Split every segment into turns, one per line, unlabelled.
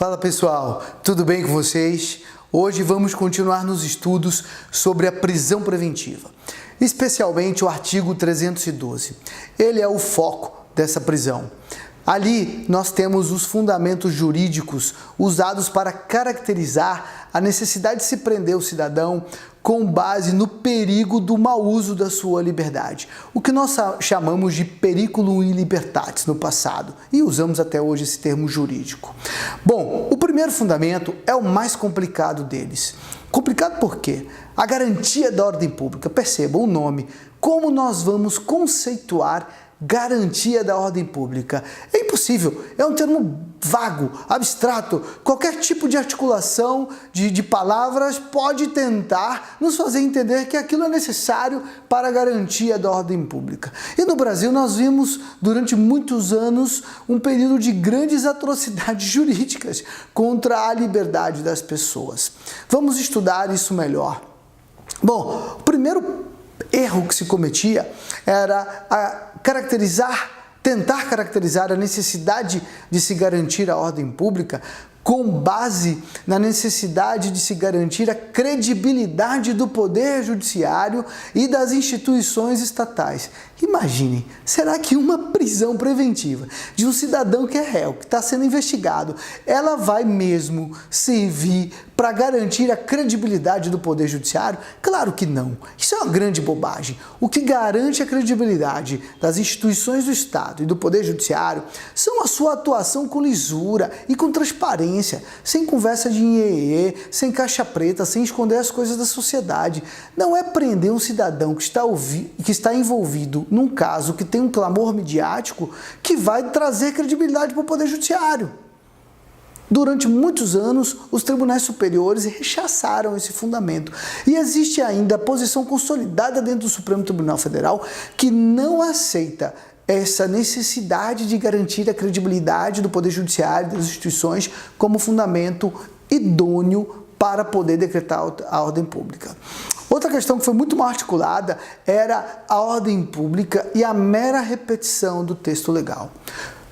Fala pessoal, tudo bem com vocês? Hoje vamos continuar nos estudos sobre a prisão preventiva, especialmente o artigo 312. Ele é o foco dessa prisão. Ali nós temos os fundamentos jurídicos usados para caracterizar a necessidade de se prender o cidadão com base no perigo do mau uso da sua liberdade, o que nós chamamos de periculum in libertatis no passado, e usamos até hoje esse termo jurídico. Bom, o primeiro fundamento é o mais complicado deles. Complicado por quê? A garantia da ordem pública. Percebam o nome. Como nós vamos conceituar garantia da ordem pública? É impossível, é um termo vago, abstrato. Qualquer tipo de articulação de palavras pode tentar nos fazer entender que aquilo é necessário para a garantia da ordem pública. E no Brasil nós vimos durante muitos anos um período de grandes atrocidades jurídicas contra a liberdade das pessoas. Vamos estudar isso melhor. Bom, o primeiro erro que se cometia era tentar caracterizar a necessidade de se garantir a ordem pública com base na necessidade de se garantir a credibilidade do poder judiciário e das instituições estatais. Imaginem, será que uma prisão preventiva de um cidadão que é réu, que está sendo investigado, ela vai mesmo servir para garantir a credibilidade do poder judiciário? Claro que não. Isso é uma grande bobagem. O que garante a credibilidade das instituições do Estado e do poder judiciário são a sua atuação com lisura e com transparência, sem conversa de iê, sem caixa preta, sem esconder as coisas da sociedade. Não é prender um cidadão que está envolvido num caso que tem um clamor midiático que vai trazer credibilidade para o poder judiciário. Durante muitos anos, os tribunais superiores rechaçaram esse fundamento. E existe ainda a posição consolidada dentro do Supremo Tribunal Federal que não aceita essa necessidade de garantir a credibilidade do poder judiciário e das instituições como fundamento idôneo para poder decretar a ordem pública. Outra questão que foi muito mal articulada era a ordem pública e a mera repetição do texto legal.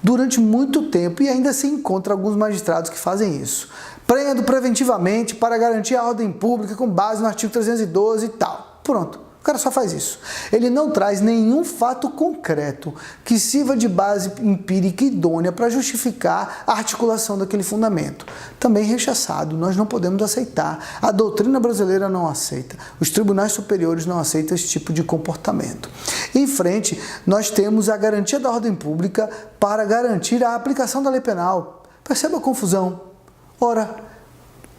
Durante muito tempo, e ainda se encontra alguns magistrados que fazem isso. Prendo preventivamente para garantir a ordem pública com base no artigo 312 e tal. Pronto. O cara só faz isso. Ele não traz nenhum fato concreto que sirva de base empírica idônea para justificar a articulação daquele fundamento. Também rechaçado, nós não podemos aceitar. A doutrina brasileira não aceita. Os tribunais superiores não aceitam esse tipo de comportamento. Em frente, nós temos a garantia da ordem pública para garantir a aplicação da lei penal. Perceba a confusão. Ora,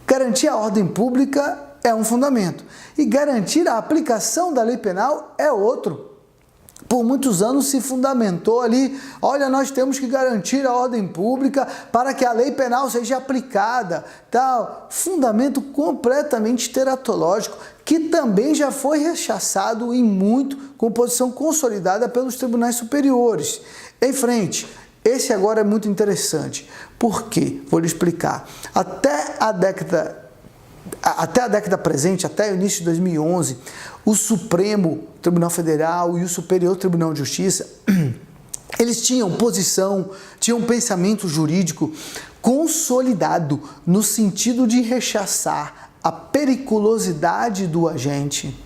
garantir a ordem pública é um fundamento e garantir a aplicação da lei penal é outro. Por muitos anos se fundamentou ali, olha, nós temos que garantir a ordem pública para que a lei penal seja aplicada, tal. Fundamento completamente teratológico, que também já foi rechaçado e muito com posição consolidada pelos tribunais superiores. Em frente, esse agora é muito interessante. Por quê? Vou lhe explicar. Até a década presente, até o início de 2011, o Supremo Tribunal Federal e o Superior Tribunal de Justiça, eles tinham um pensamento jurídico consolidado no sentido de rechaçar a periculosidade do agente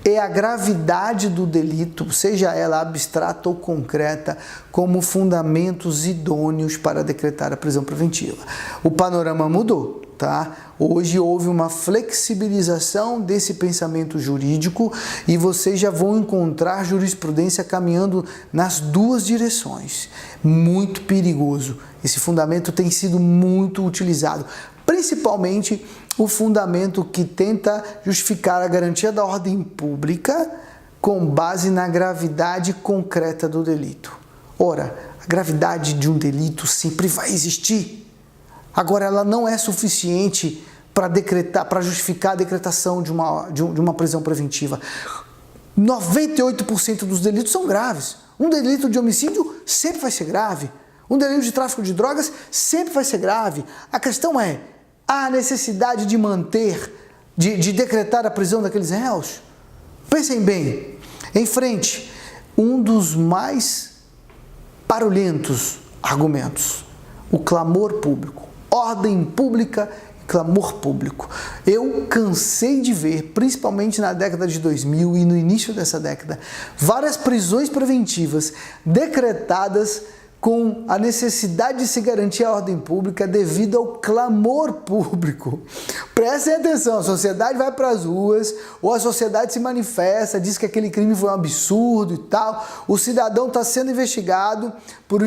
e a gravidade do delito, seja ela abstrata ou concreta, como fundamentos idôneos para decretar a prisão preventiva. O panorama mudou, tá? Hoje houve uma flexibilização desse pensamento jurídico e vocês já vão encontrar jurisprudência caminhando nas duas direções. Muito perigoso. Esse fundamento tem sido muito utilizado, principalmente o fundamento que tenta justificar a garantia da ordem pública com base na gravidade concreta do delito. Ora, a gravidade de um delito sempre vai existir. Agora, ela não é suficiente para justificar a decretação de uma prisão preventiva. 98% dos delitos são graves. Um delito de homicídio sempre vai ser grave. Um delito de tráfico de drogas sempre vai ser grave. A questão é, há necessidade de de decretar a prisão daqueles réus? Pensem bem. Em frente, um dos mais barulhentos argumentos, o clamor público. ordem pública e clamor público. Eu cansei de ver, principalmente na década de 2000 e no início dessa década, várias prisões preventivas decretadas com a necessidade de se garantir a ordem pública devido ao clamor público. Prestem atenção, a sociedade vai para as ruas, ou a sociedade se manifesta, diz que aquele crime foi um absurdo e tal, o cidadão está sendo investigado por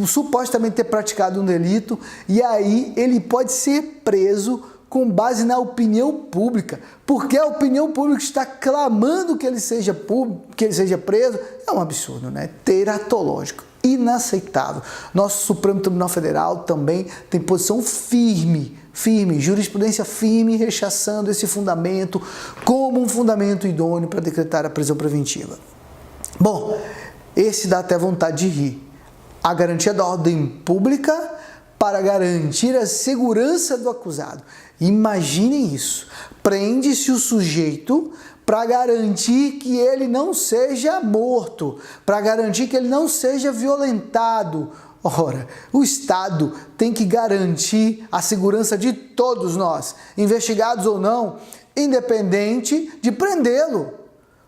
supostamente ter praticado um delito, e aí ele pode ser preso com base na opinião pública, porque a opinião pública está clamando que ele seja preso. É um absurdo, né? Teratológico. Inaceitável. Nosso Supremo Tribunal Federal também tem posição firme, jurisprudência firme, rechaçando esse fundamento como um fundamento idôneo para decretar a prisão preventiva. Bom, esse dá até vontade de rir. A garantia da ordem pública para garantir a segurança do acusado. Imaginem isso. Prende-se o sujeito para garantir que ele não seja morto, para garantir que ele não seja violentado. Ora, o Estado tem que garantir a segurança de todos nós, investigados ou não, independente de prendê-lo.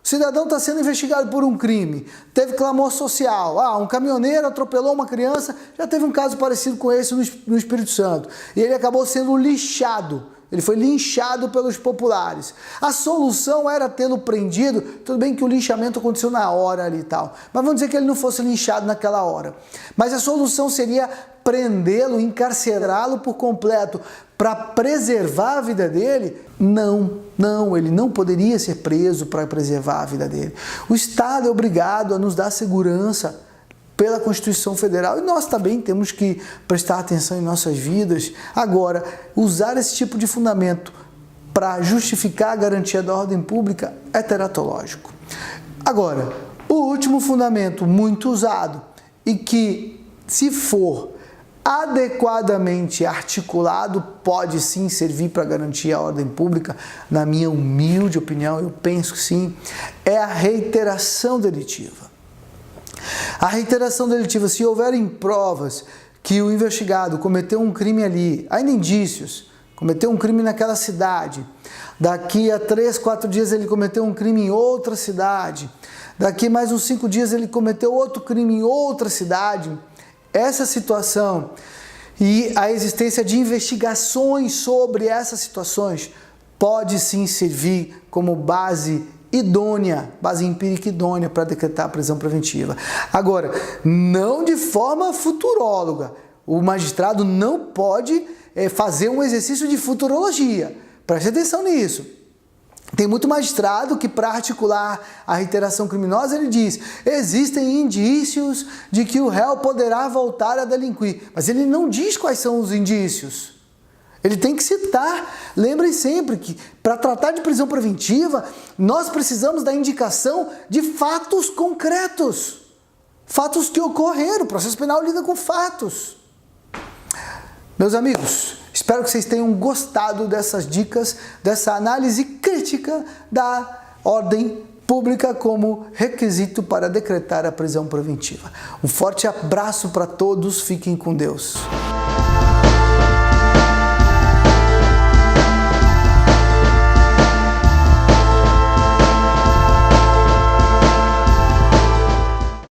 O cidadão está sendo investigado por um crime, teve clamor social, um caminhoneiro atropelou uma criança, já teve um caso parecido com esse no Espírito Santo, e ele acabou sendo lixado. Ele foi linchado pelos populares. A solução era tê-lo prendido. Tudo bem que o linchamento aconteceu na hora ali e tal. Mas vamos dizer que ele não fosse linchado naquela hora. Mas a solução seria prendê-lo, encarcerá-lo por completo para preservar a vida dele? Não, ele não poderia ser preso para preservar a vida dele. O Estado é obrigado a nos dar segurança pela Constituição Federal, e nós também temos que prestar atenção em nossas vidas. Agora, usar esse tipo de fundamento para justificar a garantia da ordem pública é teratológico. Agora, o último fundamento muito usado e que, se for adequadamente articulado, pode sim servir para garantir a ordem pública, na minha humilde opinião, eu penso que sim, é a reiteração delitiva. A reiteração delitiva, se houverem provas que o investigado cometeu um crime ali, ainda indícios, cometeu um crime naquela cidade, daqui a 3, 4 dias ele cometeu um crime em outra cidade, daqui mais uns 5 dias ele cometeu outro crime em outra cidade, essa situação e a existência de investigações sobre essas situações pode sim servir como base idônea, base empírica idônea para decretar a prisão preventiva. Agora, não de forma futuróloga. O magistrado não pode fazer um exercício de futurologia. Preste atenção nisso. Tem muito magistrado que, para articular a reiteração criminosa, ele diz: existem indícios de que o réu poderá voltar a delinquir. Mas ele não diz quais são os indícios. Ele tem que citar. Lembrem sempre que, para tratar de prisão preventiva, nós precisamos da indicação de fatos concretos. Fatos que ocorreram. O processo penal lida com fatos. Meus amigos, espero que vocês tenham gostado dessas dicas, dessa análise crítica da ordem pública como requisito para decretar a prisão preventiva. Um forte abraço para todos. Fiquem com Deus.